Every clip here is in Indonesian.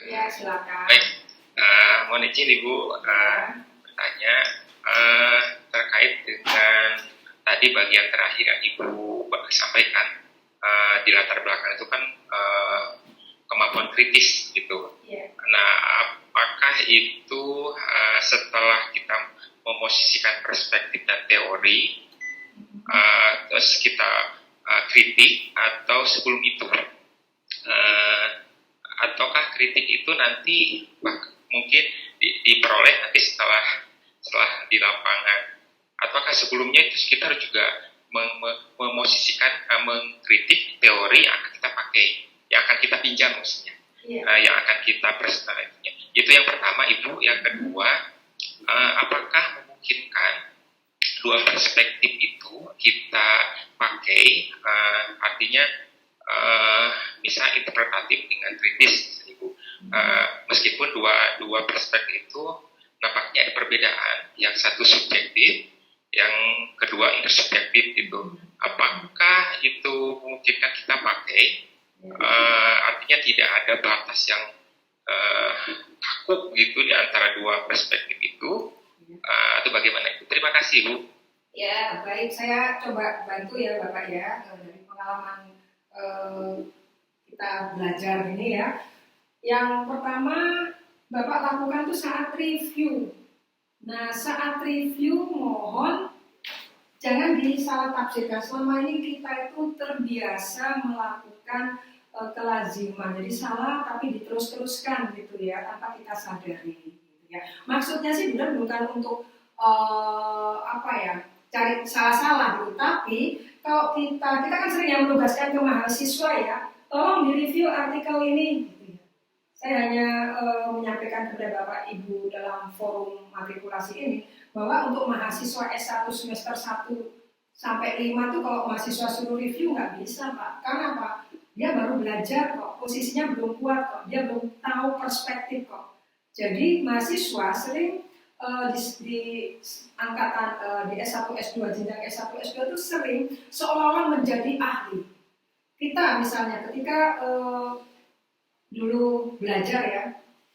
Ya, silakan. Baik, mohon izin Ibu bertanya terkait dengan tadi bagian terakhir yang Ibu sampaikan, di latar belakang itu kan kemampuan kritis gitu. Yeah. Nah, apakah itu setelah kita memosisikan perspektif dan teori, terus kita kritik, atau sebelum itu? Ataukah kritik itu nanti mungkin diperoleh nanti setelah di lapangan, ataukah sebelumnya itu kita harus juga memosisikan mengkritik teori yang akan kita pakai, yang akan kita pinjam maksudnya, yang akan kita presentasinya. Itu yang pertama Ibu. Yang kedua, apakah memungkinkan dua perspektif itu kita pakai, artinya bisa interpretatif dengan kritis, Ibu. Meskipun dua perspektif itu nampaknya ada perbedaan, yang satu subjektif, yang kedua intersubjektif gitu. Apakah itu memungkinkan kita pakai? Artinya tidak ada batas yang kaku gitu di antara dua perspektif itu. Itu bagaimana Ibu? Terima kasih Ibu. Ya, baik, saya coba bantu ya Bapak ya, dari pengalaman kita belajar ini ya. Yang pertama Bapak lakukan itu saat review. Nah, saat review mohon jangan disalah tafsirkan. Selama ini kita itu terbiasa melakukan kelaziman, jadi salah tapi diterus-teruskan gitu ya, tanpa kita sadari gitu ya. Maksudnya sih benar bukan untuk cari salah-salah gitu, tapi kalau kita kan sering yang menugaskan ke mahasiswa ya, tolong direview artikel ini gitu ya. Saya hanya menyampaikan kepada Bapak Ibu dalam forum matrikulasi ini bahwa untuk mahasiswa S1 semester 1 sampai 5 tuh kalau mahasiswa suruh review nggak bisa Pak. Karena apa? Dia baru belajar kok, posisinya belum kuat kok, dia belum tahu perspektif kok. Jadi mahasiswa sering di angkatan di S1, S2, jenjang S1, S2 itu sering seolah-olah menjadi ahli. Kita misalnya ketika dulu belajar ya,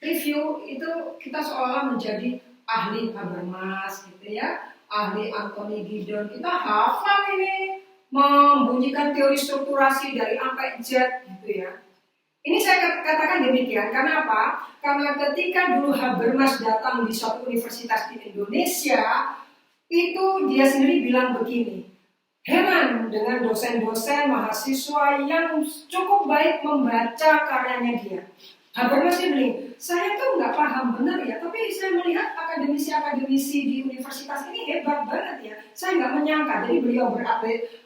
review itu kita seolah menjadi ahli Habermas gitu ya, ahli Anthony Giddens, kita hafal ini, membunyikan teori strukturasi dari A sampai Z gitu ya. Ini saya katakan demikian, karena apa? Karena ketika dulu Habermas datang di suatu universitas di Indonesia, itu dia sendiri bilang begini, heran dengan dosen-dosen mahasiswa yang cukup baik membaca karyanya dia. Habermas dia bilang, saya tuh nggak paham benar ya, tapi saya melihat akademisi-akademisi di universitas ini hebat banget ya. Saya nggak menyangka, jadi beliau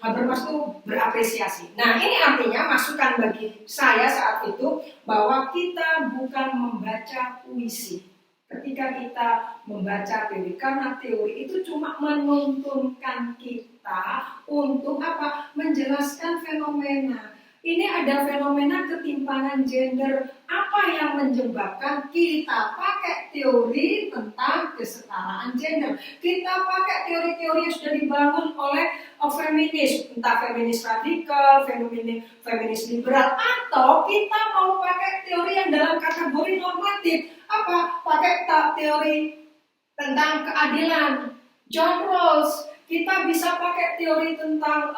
Habermas tuh berapresiasi. Nah ini artinya masukan bagi saya saat itu bahwa kita bukan membaca puisi ketika kita membaca teori, karena teori itu cuma menuntunkan kita untuk apa? Menjelaskan fenomena. Ini ada fenomena ketimpangan gender. Apa yang menyebabkan kita pakai teori tentang kesetaraan gender? Kita pakai teori-teori yang sudah dibangun oleh feminis, entah feminis radikal, feminis liberal, atau kita mau pakai teori yang dalam kategori normatif. Apa? Pakai teori tentang keadilan, John Rawls. Kita bisa pakai teori tentang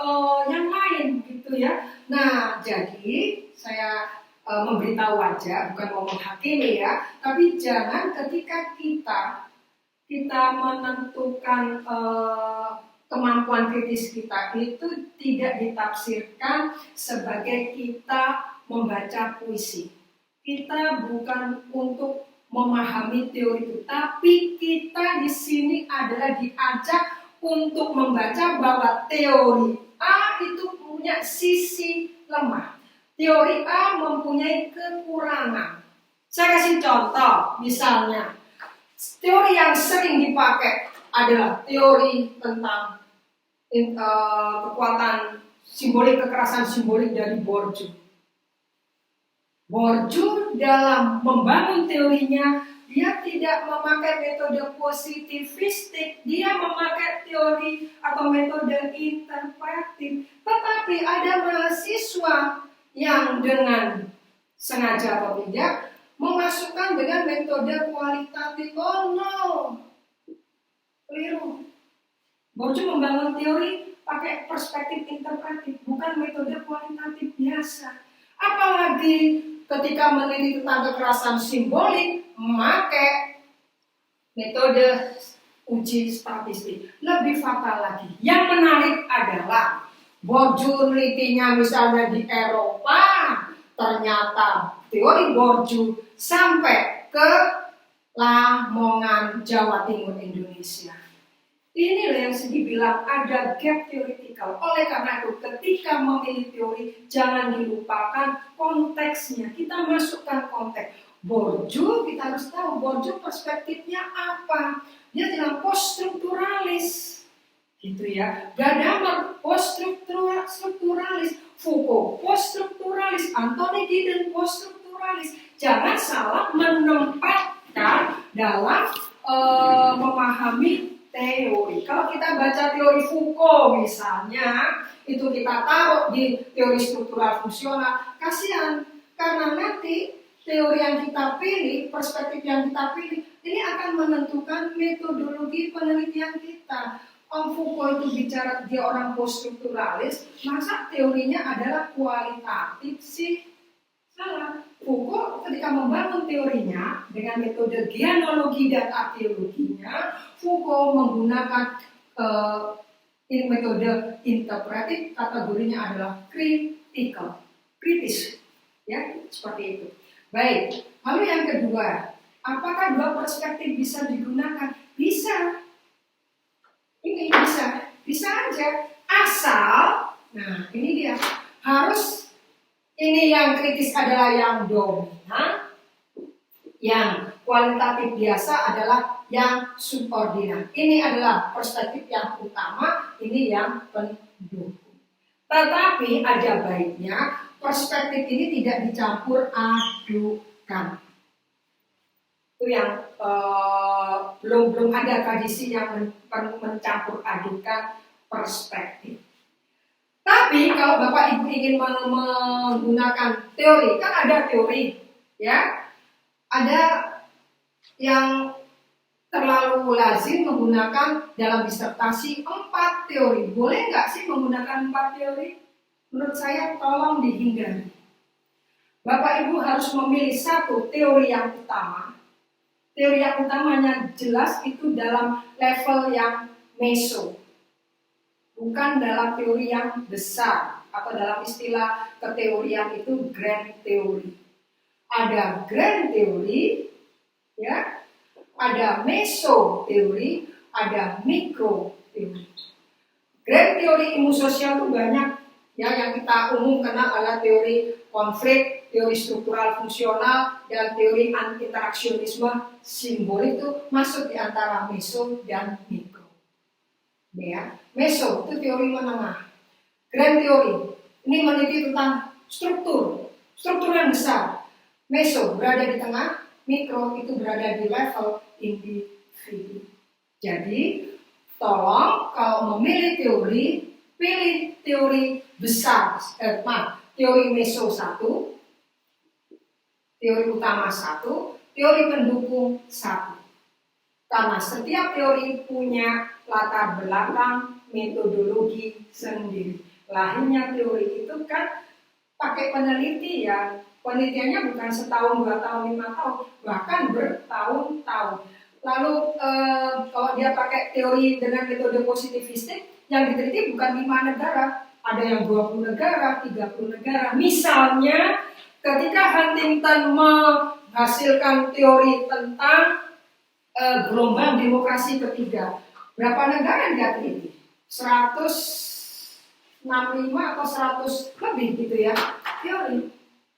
yang lain gitu ya. Nah, jadi saya memberitahu aja, bukan mau menghakimi ya, tapi jangan ketika kita menentukan kemampuan kritis kita itu tidak ditafsirkan sebagai kita membaca puisi. Kita bukan untuk memahami teori itu, tapi kita di sini adalah diajak untuk membaca bahwa teori A itu punya sisi lemah. Teori A mempunyai kekurangan. Saya kasih contoh, misalnya teori yang sering dipakai adalah teori tentang kekuatan simbolik, kekerasan simbolik dari Bourdieu. Bourdieu dalam membangun teorinya, dia tidak memakai metode positivistik, dia memakai teori atau metode interpretif. Tetapi ada mahasiswa yang dengan sengaja atau tidak memasukkan dengan metode kualitatif. Oh no, keliru. Bourdieu membangun teori pakai perspektif interpretif, bukan metode kualitatif biasa. Apalagi ketika meneliti tentang kekerasan simbolik, memakai metode uji statistik. Lebih fatal lagi. Yang menarik adalah Bourdieu nelitinya misalnya di Eropa, ternyata teori Bourdieu sampai ke Lamongan, Jawa Timur, Indonesia. Inilah yang dibilang ada gap theoretical. Oleh karena itu, ketika memilih teori, jangan dilupakan konteksnya. Kita masukkan konteks. Bourdieu, kita harus tahu Bourdieu perspektifnya apa. Dia bilang post-strukturalis. Gitu ya. Gadamer post-strukturalis. Foucault post-strukturalis. Anthony Giddens post-strukturalis. Jangan salah menempatkan dalam memahami teori. Kalau kita baca teori Foucault misalnya, itu kita taruh di teori struktural fungsional, kasihan. Karena nanti teori yang kita pilih, perspektif yang kita pilih, ini akan menentukan metodologi penelitian kita. Om Foucault itu bicara dia orang post-strukturalis, masa teorinya adalah kualitatif sih? Salah. Foucault ketika membangun teorinya dengan metode genealogi dan arkeologinya, Foucault menggunakan metode interpretif, kategorinya adalah critical, kritis, ya seperti itu. Baik, lalu yang kedua, apakah dua perspektif bisa digunakan? Bisa. Ini bisa aja. Asal, nah ini dia harus. Ini yang kritis adalah yang dominan, yang kualitatif biasa adalah yang subordinat. Ini adalah perspektif yang utama, ini yang pendukung. Tetapi ada baiknya perspektif ini tidak dicampur adukan. Itu yang belum ada tradisi yang mencampur adukan perspektif. Tapi kalau Bapak Ibu ingin menggunakan teori, kan ada teori, ya, ada yang terlalu lazim menggunakan dalam disertasi 4 teori. Boleh nggak sih menggunakan 4 teori? Menurut saya tolong dihindari. Bapak Ibu harus memilih satu teori yang utama. Teori yang utamanya jelas itu dalam level yang meso. Bukan dalam teori yang besar, atau dalam istilah keteorian itu grand teori. Ada grand teori, ya, ada meso teori, ada mikro teori. Grand teori ilmu sosial itu banyak, ya, yang kita umum kenal adalah teori konflik, teori struktural fungsional, dan teori anti-interaksionisme simbolik itu masuk di antara meso dan mikro. Ya, meso itu teori menengah. Grand teori ini meneliti tentang struktur yang besar. Meso berada di tengah, mikro itu berada di level individu. Jadi, tolong kalau memilih teori, pilih teori besar, teori meso 1, teori utama 1, teori pendukung 1. Karena setiap teori punya latar belakang metodologi sendiri. Lahirnya teori itu kan pakai penelitian. Penelitiannya bukan setahun, 2 tahun, 5 tahun, bahkan bertahun-tahun. Lalu kalau dia pakai teori dengan metode positivistik, yang diteliti bukan 5 negara, ada yang 20 negara, 30 negara. Misalnya ketika Huntington menghasilkan teori tentang gelombang demokrasi ketiga, berapa negara yang dia teliti? 165 atau 100 lebih gitu ya, teori.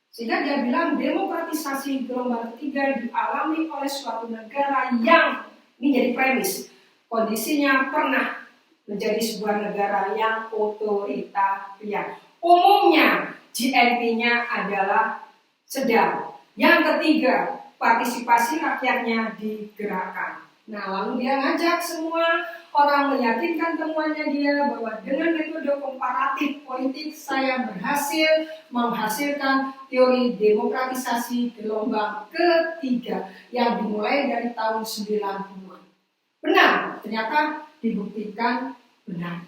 Sehingga dia bilang demokratisasi gelombang ketiga dialami oleh suatu negara yang, ini jadi premis, kondisinya pernah menjadi sebuah negara yang otoritarian. Umumnya GNP-nya adalah sedang. Yang ketiga, partisipasi rakyatnya digerakkan. Nah, lalu dia ngajak semua orang, meyakinkan temuannya dia bahwa dengan metode komparatif politik saya berhasil menghasilkan teori demokratisasi gelombang ketiga yang dimulai dari tahun 90-an. Benar, ternyata dibuktikan benar.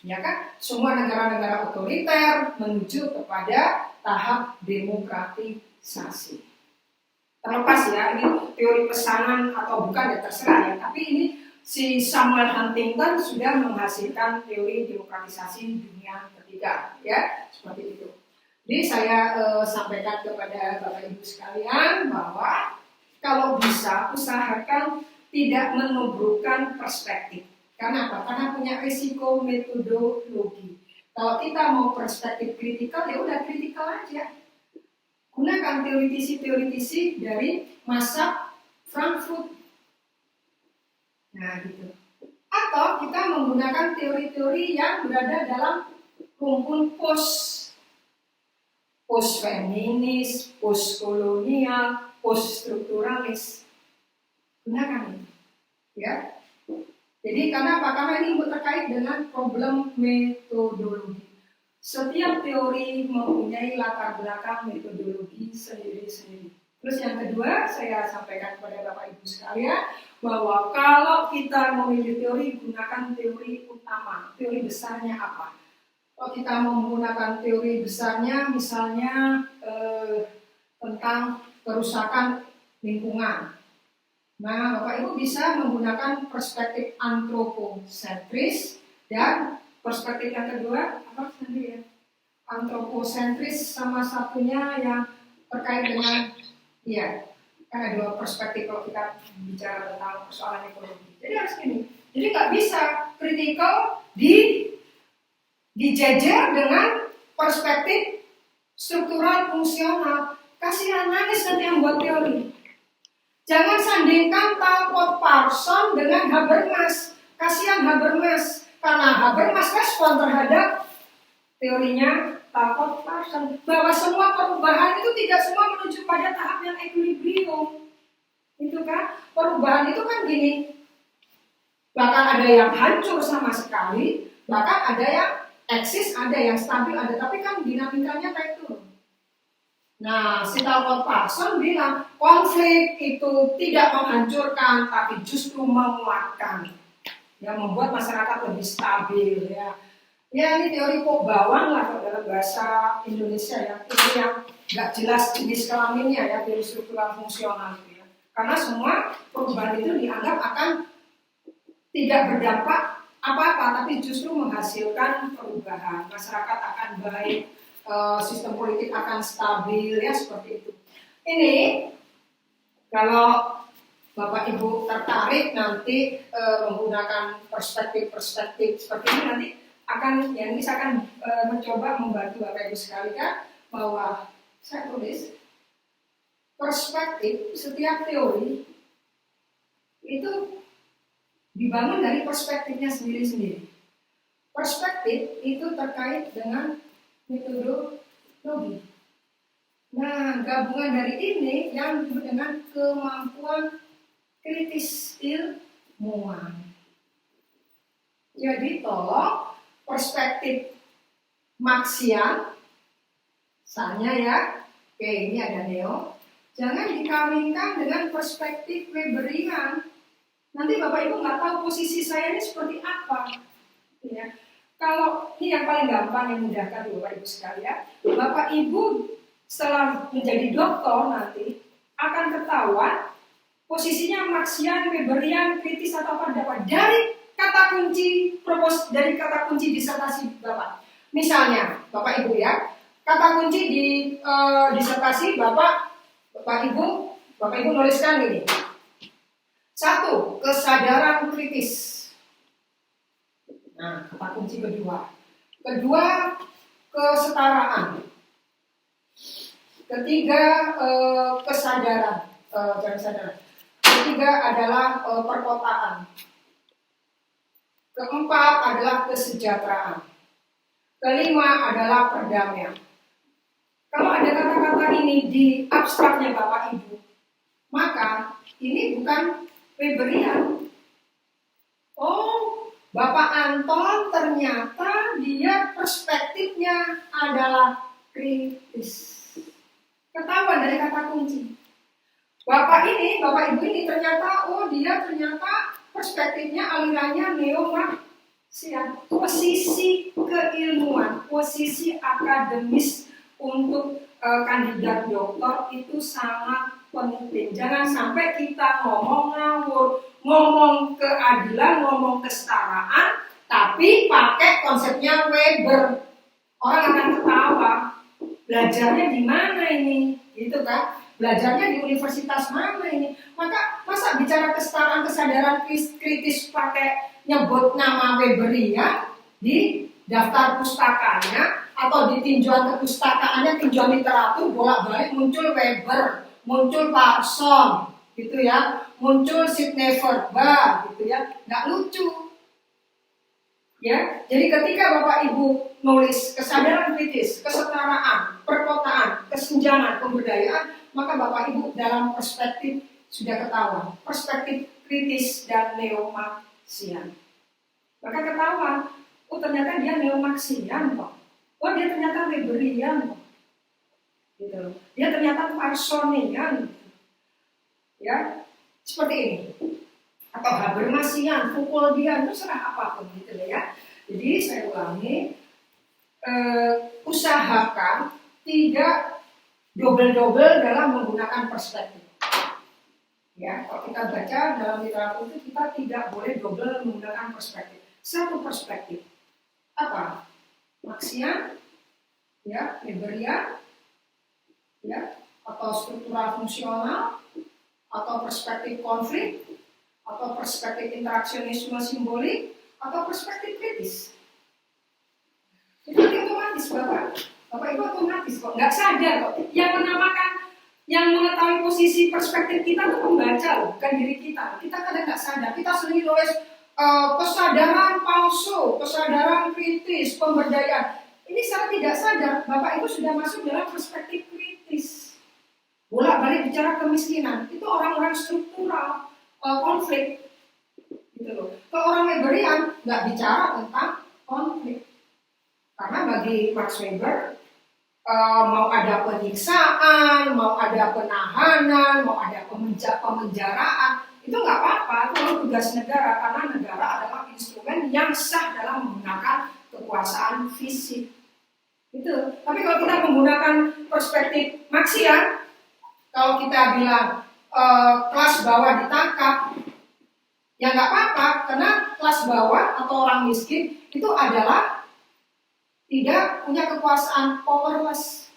Ya kan? Semua negara-negara otoriter menuju kepada tahap demokratisasi. Terlepas ya, ini teori pesanan atau bukan ya terserah ya, tapi ini si Samuel Huntington sudah menghasilkan teori demokratisasi dunia ketiga ya, seperti itu. Jadi saya sampaikan kepada Bapak Ibu sekalian bahwa kalau bisa usahakan tidak menubrukkan perspektif. Karena apa? Karena punya risiko metodologi. Kalau kita mau perspektif kritikal, ya udah kritikal aja. Gunakan teoritisi-teoritisi dari masa Frankfurt. Nah, gitu. Atau kita menggunakan teori-teori yang berada dalam rumpun post-feminis, post-kolonial, post-strukturalis. Gunakan ini. Ya. Jadi karena apa? Karena ini terkait dengan problem metodologi. Setiap teori mempunyai latar belakang metodologi sendiri-sendiri. Terus yang kedua, saya sampaikan kepada Bapak Ibu sekalian bahwa kalau kita memilih teori, gunakan teori utama. Teori besarnya apa? Kalau kita menggunakan teori besarnya, misalnya tentang kerusakan lingkungan. Nah, Bapak Ibu bisa menggunakan perspektif antroposentris dan perspektif yang kedua, apa tadi ya? Antroposentris, sama satunya yang terkait dengan, ya, kan ada dua perspektif kalau kita bicara tentang persoalan ekologi. Jadi harus ini. Jadi nggak bisa kritikal dijajar dengan perspektif struktural fungsional. Kasihan nangis nanti yang buat teori. Jangan sandingkan Talcott Parsons dengan Habermas. Kasihan Habermas. Karena Habermas respon terhadap teorinya Talcott Parsons bahwa semua perubahan itu tidak semua menuju pada tahap yang equilibrium. Itu kan, perubahan itu kan gini. Bahkan ada yang hancur sama sekali, bahkan ada yang eksis, ada yang stabil, ada, tapi kan dinamikanya kayak itu. Nah, si Talcott Parsons bilang konflik itu tidak menghancurkan, tapi justru menguatkan. Yang membuat masyarakat lebih stabil ya. Ya ini teori kok bawang lah dalam bahasa Indonesia ya. Ini yang nggak jelas jenis kelaminnya ya, teori struktural fungsional gitu ya. Karena semua perubahan itu dianggap akan tidak berdampak apa-apa, tapi justru menghasilkan perubahan. Masyarakat akan baik, sistem politik akan stabil ya, seperti itu. Ini kalau Bapak Ibu tertarik nanti menggunakan perspektif-perspektif seperti ini, nanti akan, ya ini saya akan mencoba membantu Bapak Ibu sekalian bahwa saya tulis perspektif setiap teori itu dibangun dari perspektifnya sendiri-sendiri. Perspektif itu terkait dengan metodologi. Nah, gabungan dari ini yang disebut dengan kemampuan kritis ilmuwan. Jadi tolong perspektif Marxian, misalnya ya, oke ini ada Neo, jangan dikawinkan dengan perspektif Weberian. Nanti Bapak Ibu nggak tahu posisi saya ini seperti apa. Ya. Kalau ini yang paling gampang, yang mudahkan Bapak Ibu sekalian, Bapak Ibu setelah menjadi doktor nanti akan ketahuan posisinya Marxian, Weberian, kritis atau apa dapat dari kata kunci disertasi Bapak. Misalnya, Bapak Ibu ya, kata kunci di disertasi Bapak Ibu nuliskan ini. 1. Kesadaran kritis. Nah, kata kunci kedua. Kedua, kesetaraan. Ketiga, kesadaran. Ketiga adalah perkotaan. Keempat adalah kesejahteraan. Kelima adalah perdamaian. Kalau ada kata-kata ini di abstraknya Bapak Ibu, maka ini bukan Weberian. Oh, Bapak Anton ternyata dia perspektifnya adalah kritis. Ketahuan dari kata kunci. Bapak Ibu ini ternyata, dia ternyata perspektifnya alirannya neo-Marxian. Posisi keilmuan, posisi akademis untuk kandidat doktor itu sangat penting. Jangan sampai kita ngomong ngawur, ngomong keadilan, ngomong kesetaraan, tapi pakai konsepnya Weber. Orang akan ketawa. Belajarnya di mana ini? Gitu kan? Belajarnya di universitas mana ini? Maka masa bicara kesetaraan, kesadaran kritis pakai nyebut nama Weberian di daftar pustakanya atau di tinjauan kepustakaannya, tinjauan literatur bolak-balik muncul Weber, muncul Parson, gitu ya, muncul Sidney Verba, gitu ya, nggak lucu. Ya, jadi ketika Bapak Ibu nulis kesadaran kritis, kesetaraan, perkotaan, kesenjangan, pemberdayaan, maka Bapak Ibu dalam perspektif sudah ketahuan, perspektif kritis dan neo-Marxian. Maka ketahuan, ternyata dia neo-Marxian kok. Dia ternyata Weberian kok. Gitu. Dia ternyata Parsonian. Ya, seperti ini. Atau Habermasian, Foucauldian, terserah apapun gitu ya. Jadi saya ulangi, usahakan tidak double-double dalam menggunakan perspektif. Ya, kalau kita baca dalam literatur itu kita tidak boleh double menggunakan perspektif. Satu perspektif. Apa? Marxian, ya, Weberian, ya, atau struktural fungsional, atau perspektif konflik, atau perspektif interaksionisme simbolik, atau perspektif kritis. Itu nanti otomatis Bapak Ibu otomatis kok, nggak sadar kok. Yang menamakan, yang mengetahui posisi perspektif kita itu pembaca loh, bukan diri kita. Kita kadang nggak sadar, kita sering nulis kesadaran palsu, kesadaran kritis, pemberdayaan. Ini secara tidak sadar, Bapak Ibu sudah masuk dalam perspektif kritis. Bolak-balik bicara kemiskinan, itu orang-orang struktural, konflik, gitu loh. Kalau orang Weberian nggak bicara tentang konflik, karena bagi Max Weber mau ada penyiksaan, mau ada penahanan, mau ada pemenjaraan, itu nggak apa-apa, itu tugas negara, karena negara adalah instrumen yang sah dalam menggunakan kekuasaan fisik. Itu. Tapi kalau kita menggunakan perspektif Marxian, kalau kita bilang kelas bawah ditangkap, ya nggak apa-apa, karena kelas bawah atau orang miskin itu adalah tidak punya kekuasaan, powerless.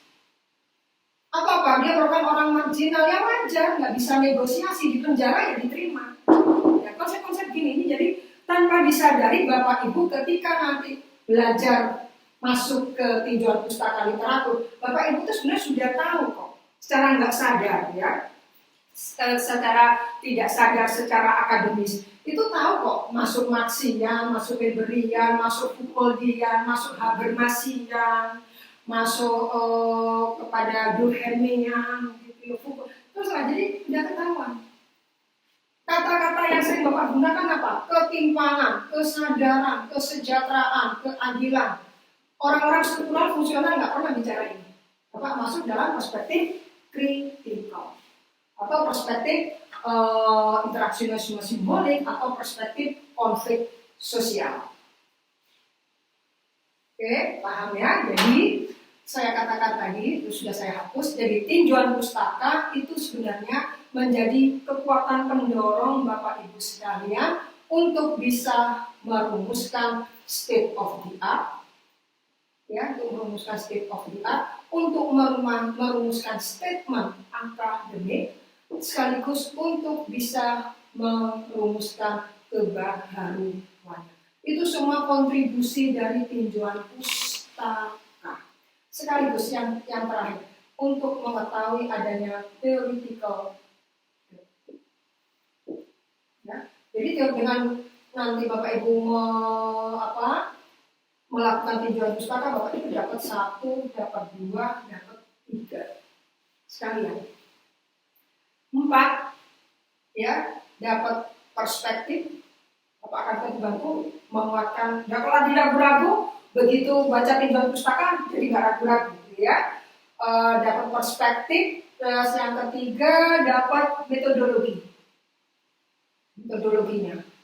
Atau apa? Dia merupakan orang marginal yang wajar, nggak bisa negosiasi, di penjara ya diterima. Ya, konsep-konsep gini ini jadi tanpa disadari Bapak Ibu ketika nanti belajar masuk ke tinjauan pustaka literatur, Bapak Ibu itu sebenarnya sudah tahu kok, secara nggak sadar ya. Secara tidak sadar secara akademis itu tahu kok, masuk Marxian, masuk Weberian, masuk Foucauldian, masuk Habermasian, masuk kepada Durkheimian gitu. Terus jadi tidak ketahuan. Kata-kata yang sering Bapak gunakan apa? Ketimpangan, kesadaran, kesejahteraan, keadilan. Orang-orang struktural fungsional nggak pernah bicara ini. Bapak masuk dalam perspektif kritikal atau perspektif interaksionisme simbolik atau perspektif konflik sosial. Oke, paham ya? Jadi saya katakan tadi, itu sudah saya hapus. Jadi tinjauan pustaka itu sebenarnya menjadi kekuatan pendorong Bapak Ibu sekalian untuk bisa merumuskan state of the art, ya, untuk merumuskan state of the art, untuk merumuskan statement akademik, sekaligus untuk bisa merumuskan kebaharuan. Itu semua kontribusi dari tinjauan pustaka. Sekaligus yang terakhir, untuk mengetahui adanya theoretical. Ya, jadi dengan nanti Bapak Ibu melakukan tinjauan pustaka, Bapak Ibu dapat 1, dapat 2, dapat 3 sekalian. 4, ya, dapat perspektif, Bapak akan terbantu menguatkan. Dan kalau tidak ragu-ragu, begitu baca tinjauan pustaka, jadi nggak ragu-ragu, ya. Dapat perspektif. Terus yang ketiga, dapat metodologinya.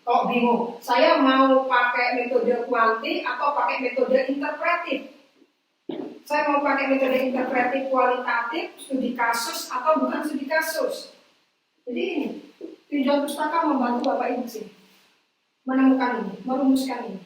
Kalau bingung, saya mau pakai metode kuanti atau pakai metode interpretif. Saya mau pakai metode interpretif kualitatif, studi kasus atau bukan studi kasus. Jadi ini, tinjauan pustaka membantu Bapak Ibu sih menemukan ini, merumuskan ini.